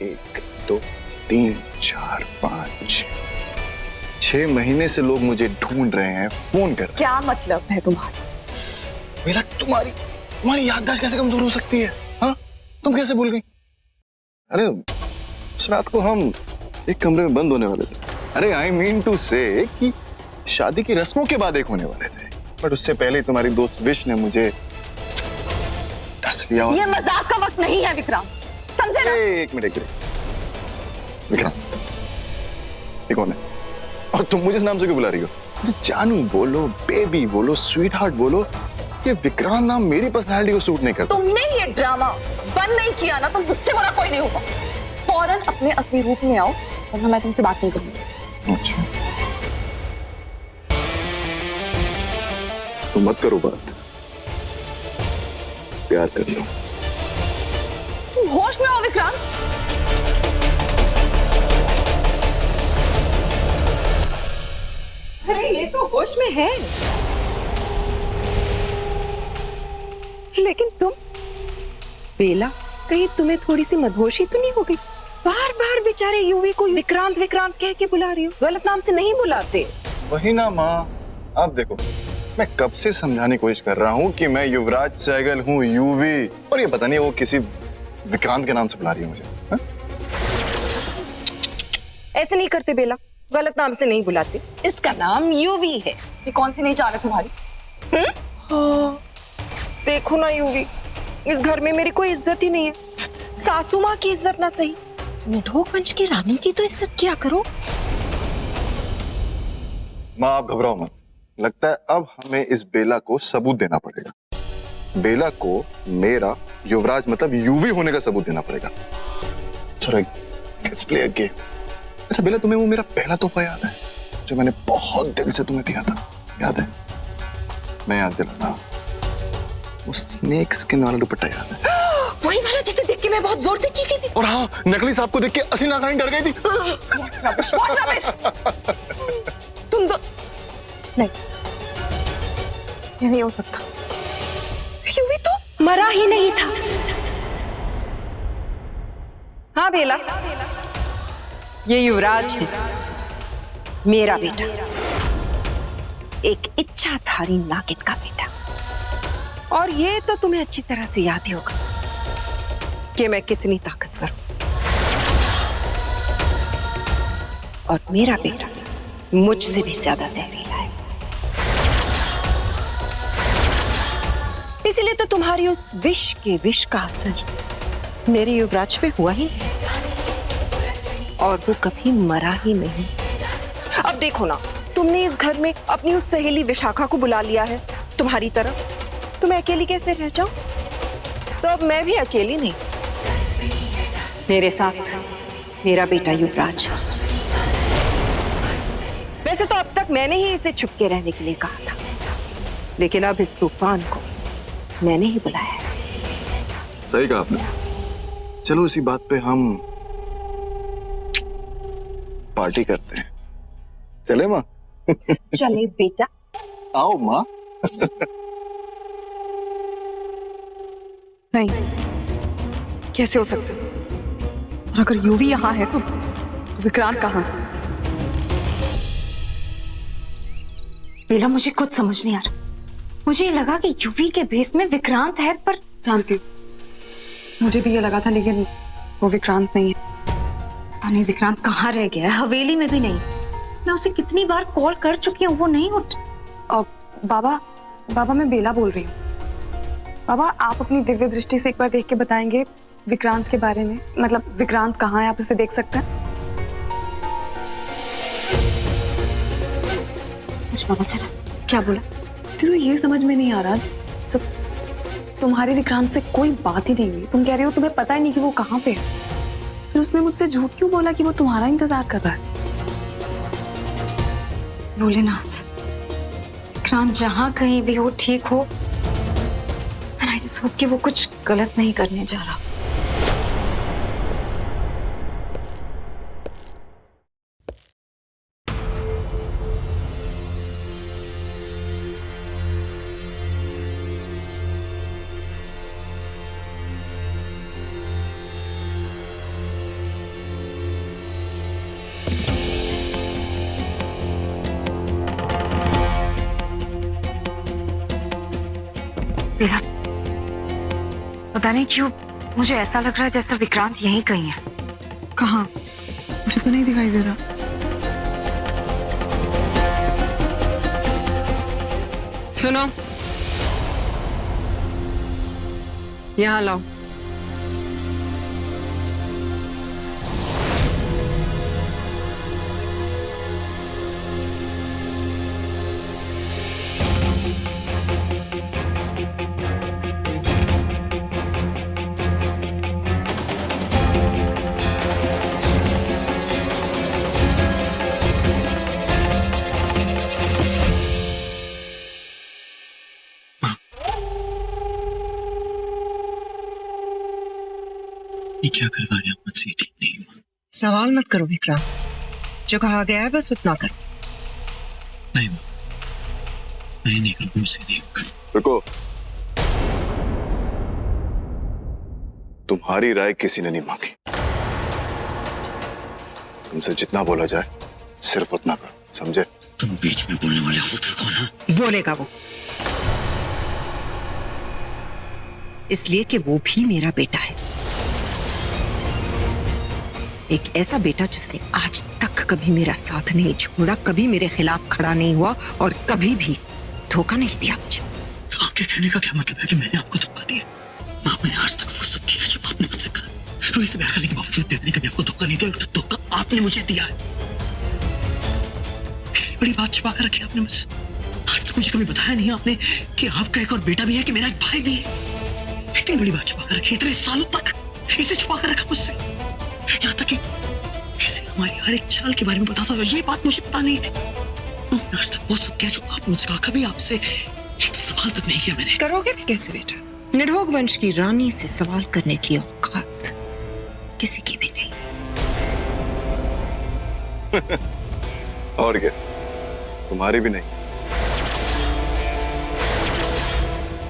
1 2 3 4 5 6 महीने से लोग मुझे ढूंढ रहे हैं, फोन कर रहे हैं। क्या मतलब है तुम्हारा? बेला, तुम्हारी याददाश्त कैसे कमजोर हो सकती है? हाँ, तुम कैसे भूल गई? अरे उस रात को हम एक कमरे में बंद होने वाले थे। अरे आई मीन टू से कि शादी की रस्मों के बाद एक होने वाले थे, बट उससे पहले तुम्हारी दोस्त विश ने मुझे डस लिया। ये मजाक का वक्त नहीं है विक्रांत, समझे ना? एक मिनट विक्रांत, ये कौन है? और तुम मुझे इस नाम से क्यों बुला रही हो? तो जानू बोलो, बेबी बोलो, स्वीट हार्ट बोलो, ये विक्रांत नाम मेरी पर्सनालिटी को सूट नहीं करता। तुमने ये ड्रामा बंद नहीं किया ना, तो मुझसे बड़ा कोई नहीं होगा। फौरन अपने असली रूप में आओ, वरना मैं तुमसे बात नहीं करूंगी। अच्छा, तो मत करो बात, प्यार कर लो। तुम होश में हो विक्रांत? अरे ये तो होश में है, लेकिन तुम बेला, कहीं तुम्हें थोड़ी सी मदहोशी तो नहीं हो गई? बार बार बेचारे यूवी को विक्रांत विक्रांत कह के बुला रही हो, गलत नाम से नहीं बुलाते। वही ना माँ, आप देखो, मैं कब से समझाने की कोशिश कर रहा हूँ कि मैं युवराज सहगल हूँ, यूवी, और ये पता नहीं वो किसी विक्रांत के नाम से बुला रही है मुझे। हा? ऐसे नहीं करते बेला, गलत नाम से नहीं बुलाते, इसका नाम यूवी है। ये कौन सी नई चाल है तुम्हारी? हाँ, देखो ना यूवी, इस घर में मेरी कोई इज्जत ही नहीं है। सासू माँ की इज्जत ना सही, निधोक वंश की रानी की तो इज्जत क्या करो। माँ आप घबराओ मत, लगता है अब हमें इस बेला को सबूत देना पड़ेगा। बेला को मेरा युवराज मतलब यूवी होने का सबूत देना पड़ेगा। चलो लेट्स प्ले अ गेम। अच्छा बेला, तुम्हें वो मेरा पहला तोहफा याद है जो मैंने बहुत दिल से तुम्हें दिया था? याद है? मैं याद दिलाता हूं, वो स्नेक स्किन वाला दुपट्टा याद है? वही वाला जिसे देख के मैं बहुत जोर से चीखी थी। और हाँ, नकली सांप को देख के असली नागरानी डर गई थी। What rubbish! तुम तो नहीं, ये नहीं हो सकता। यूवी तो मरा ही नहीं था। हाँ बेला, ये युवराज है, मेरा बेटा, एक इच्छाधारी नागिन का बेटा। और ये तो तुम्हें अच्छी तरह से याद ही होगा कि मैं कितनी ताकतवर हूं। और मेरा बेटा मुझसे भी ज्यादा जहरीला है, इसीलिए तो तुम्हारी उस विष के विष का असर मेरे युवराज पे हुआ ही नहीं, और वो कभी मरा ही नहीं। अब देखो ना, तुमने इस घर में अपनी उस सहेली विशाखा को बुला लिया है तुम्हारी तरफ, तो मैं अकेली कैसे रह जाऊं? तो अब मैं भी अकेली नहीं, मेरे साथ मेरा बेटा युवराज। वैसे तो अब तक मैंने ही इसे छुपके रहने के लिए कहा था, लेकिन अब इस तूफान को मैंने ही बुलाया है। सही कहा आपने। चलो इसी बात पे हम पार्टी करते हैं, चले माँ? चले बेटा, आओ माँ। नहीं, कैसे हो सकता? और अगर यूवी यहाँ है तो विक्रांत कहाँ? बेला, मुझे कुछ समझ नहीं आ रहा। मुझे लगा कि यूवी के भेस में विक्रांत है, पर जानती हूँ, मुझे भी ये लगा था, लेकिन वो विक्रांत नहीं है। पता नहीं विक्रांत कहाँ रह गया है। हवेली में भी नहीं। मैं उसे कितनी बार कॉल कर चुकी हूँ, वो नहीं उठ। और बाबा मैं बेला बोल रही हूँ। बाबा आप अपनी दिव्य दृष्टि से एक बार देख के बताएंगे विक्रांत के बारे में, मतलब विक्रांत कहाँ है, आप उसे देख सकते हैं? कुछ पता चला? क्या बोला? तो ये समझ में नहीं आ रहा, जब तुम्हारे विक्रांत से कोई बात ही नहीं हुई, तुम कह रही हो तुम्हें पता ही नहीं कि वो कहाँ पे है, फिर उसने मुझसे झूठ क्यों बोला कि वो तुम्हारा इंतजार कर रहा है? भोलेनाथ, विक्रांत जहाँ कहीं भी हो ठीक हो, और आई जस्ट होप कि वो कुछ गलत नहीं करने जा रहा। बेला, पता नहीं क्यों मुझे ऐसा लग रहा है जैसा विक्रांत यहीं कहीं है। कहाँ? मुझे तो नहीं दिखाई दे रहा। सुनो, यहाँ लाओ। ये क्या करवा रहे हैं मुझसे? ठीक नहीं हुआ। सवाल मत करो विक्रांत, जो कहा गया है बस उतना करो। नहीं माँ, मैं नहीं करूँगा, मुझसे नहीं होगा। रुको, तुम्हारी राय किसी ने नहीं मांगी। तुमसे जितना बोला जाए सिर्फ उतना करो, समझे? तुम बीच में बोलने वाले होता कौन है? बोलेगा वो, इसलिए कि वो भी मेरा बेटा है। एक ऐसा बेटा जिसने आज तक कभी मेरा साथ नहीं छोड़ा, कभी मेरे खिलाफ खड़ा नहीं हुआ और कभी भी धोखा नहीं दिया मुझे। तो आपके कहने का क्या मतलब है कि मैंने आपको धोखा दिया? माँ, मैंने आज तक वो सब किया जो आपने मुझसे कहा। रोहित से प्यार करने के बावजूद भी मैंने कभी आपको धोखा नहीं दिया, उल्टा धोखा आपने मुझे दिया है। इतनी बड़ी बात छिपा कर रखी आपने मुझसे। आज तक मुझे कभी बताया नहीं आपने कि आपका एक और बेटा भी है, कि मेरा एक भाई भी है। इतनी बड़ी बात छिपा कर रखी, इतने सालों तक इसे छुपा कर रखा मुझसे। यहाँ तक कि इसे हमारी हर एक चाल के बारे में बताता था, ये बात मुझे पता नहीं थी। आज तक वो सब क्या जो आपने मुझसे कहा, कभी आपसे एक सवाल तक नहीं किया मैंने। करोगे भी कैसे बेटा? निडोग वंश की रानी से सवाल करने की औकात किसी की भी नहीं। और क्या, तुम्हारी भी नहीं।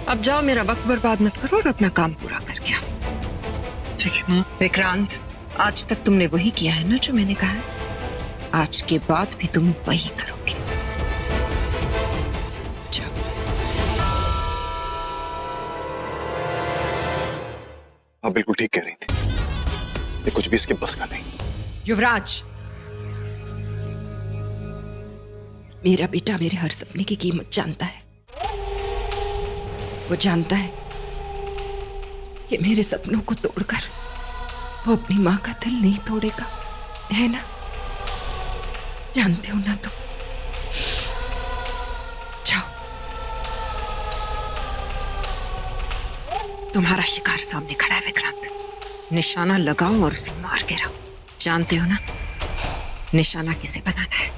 अब जाओ, मेरा वक्त बर्बाद मत करो और अपना काम पूरा करके आओ। देखिए माँ, विक्रांत, आज तक तुमने वही किया है ना जो मैंने कहा है। आज के बाद भी तुम वही करोगे। जाओ। हाँ, बिल्कुल ठीक कह रही थी। ये कुछ भी इसके बस का नहीं। युवराज, मेरा बेटा मेरे हर सपने की कीमत जानता है। वो जानता है कि मेरे सपनों को तोड़कर वो अपनी मां का दिल नहीं तोड़ेगा, है ना? जानते हो ना तुम? जाओ, तुम्हारा शिकार सामने खड़ा है विक्रांत। निशाना लगाओ और उसे मार के रहो। जानते हो ना निशाना किसे बनाना है?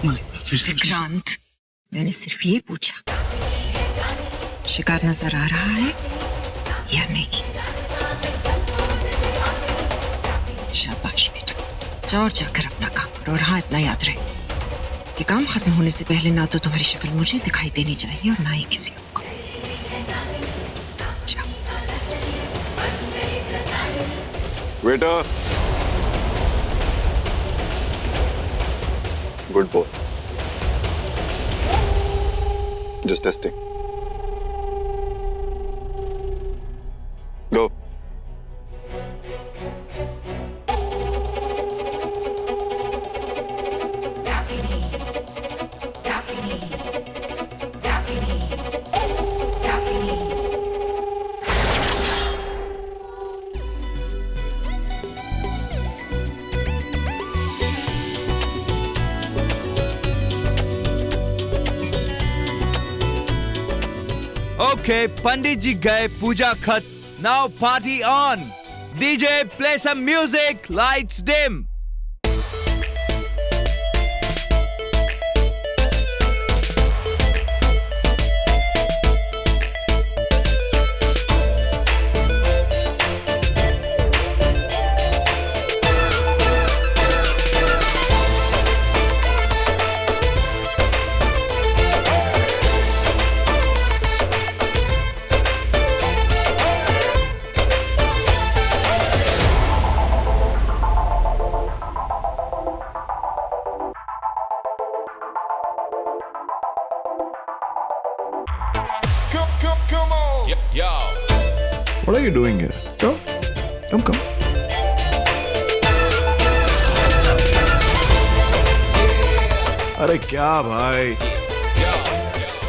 माँ, फिर से विक्रांत, मैंने सिर्फ ये पूछा, शिकार नजर आ रहा है या नहीं? शाबाश बेटा, जाओ और जाकर अपना काम करो। और हाँ, इतना याद रहे कि काम खत्म होने से पहले ना तो तुम्हारी शक्ल मुझे दिखाई देनी चाहिए और ना ही किसी और को। जाओ। बेटा, good boy. Just testing. Go. Okay, Pandit ji गए पूजा खत. Now party on. DJ play some music. Lights dim. What are you doing here? Come. अरे क्या भाई,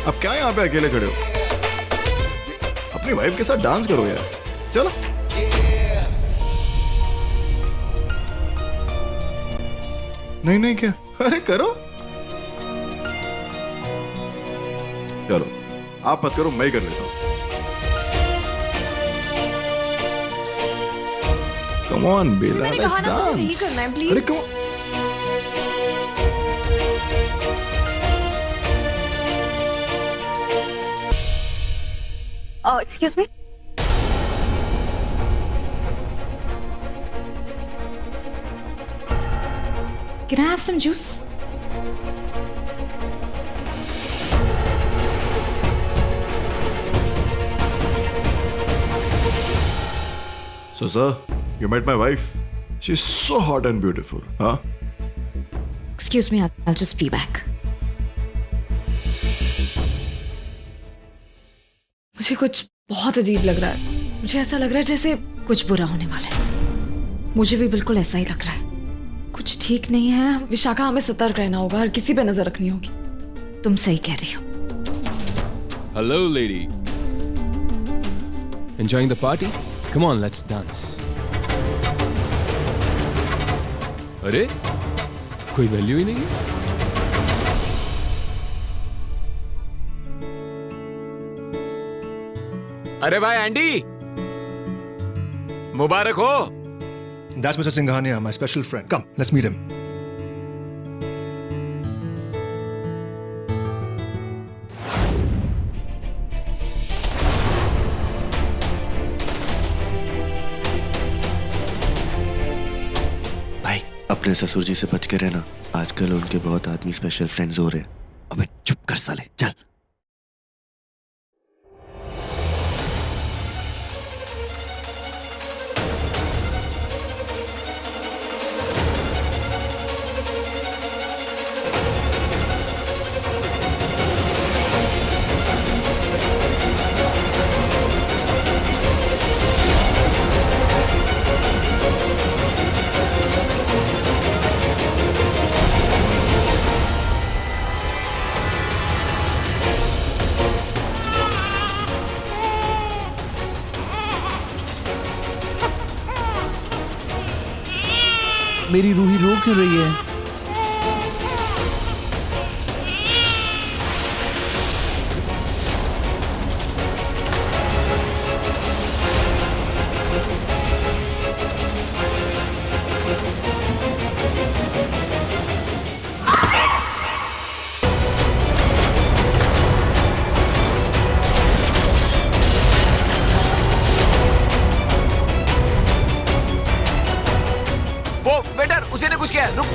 अब क्या यहाँ पे अकेले खड़े हो? अपनी वाइफ के साथ डांस करो यार, चलो। नहीं क्या, अरे करो। चलो आप मत करो, मैं ही कर लेता हूँ। Come on बेला, मैंने let's कहा ना मुझे नहीं dance. करना है, please. अरे come on. Excuse me, can I have some juice? So sir, you met my wife. She's so hot and beautiful, huh? Excuse me, I'll just be back. मुझे कुछ बहुत अजीब लग रहा है। मुझे ऐसा लग रहा है जैसे कुछ बुरा होने वाला है। मुझे भी बिल्कुल ऐसा ही लग रहा है। कुछ ठीक नहीं है। विशाखा, हमें सतर्क रहना होगा, हर किसी पे नजर रखनी होगी। तुम सही कह रही हो। Hello, lady. Enjoying the party? Come on, let's dance. अरे कोई वैल्यू ही नहीं है। अरे भाई एंडी, मुबारक हो। That's Mr. Singhania, my special friend. Come, let's meet him. भाई अपने ससुर जी से बच के रहना, आजकल उनके बहुत आदमी स्पेशल फ्रेंड्स हो रहे हैं। अबे चुप कर साले, चल। मेरी रूही रो क्यों रही है? वो वेटर, उसी ने कुछ किया। रुक।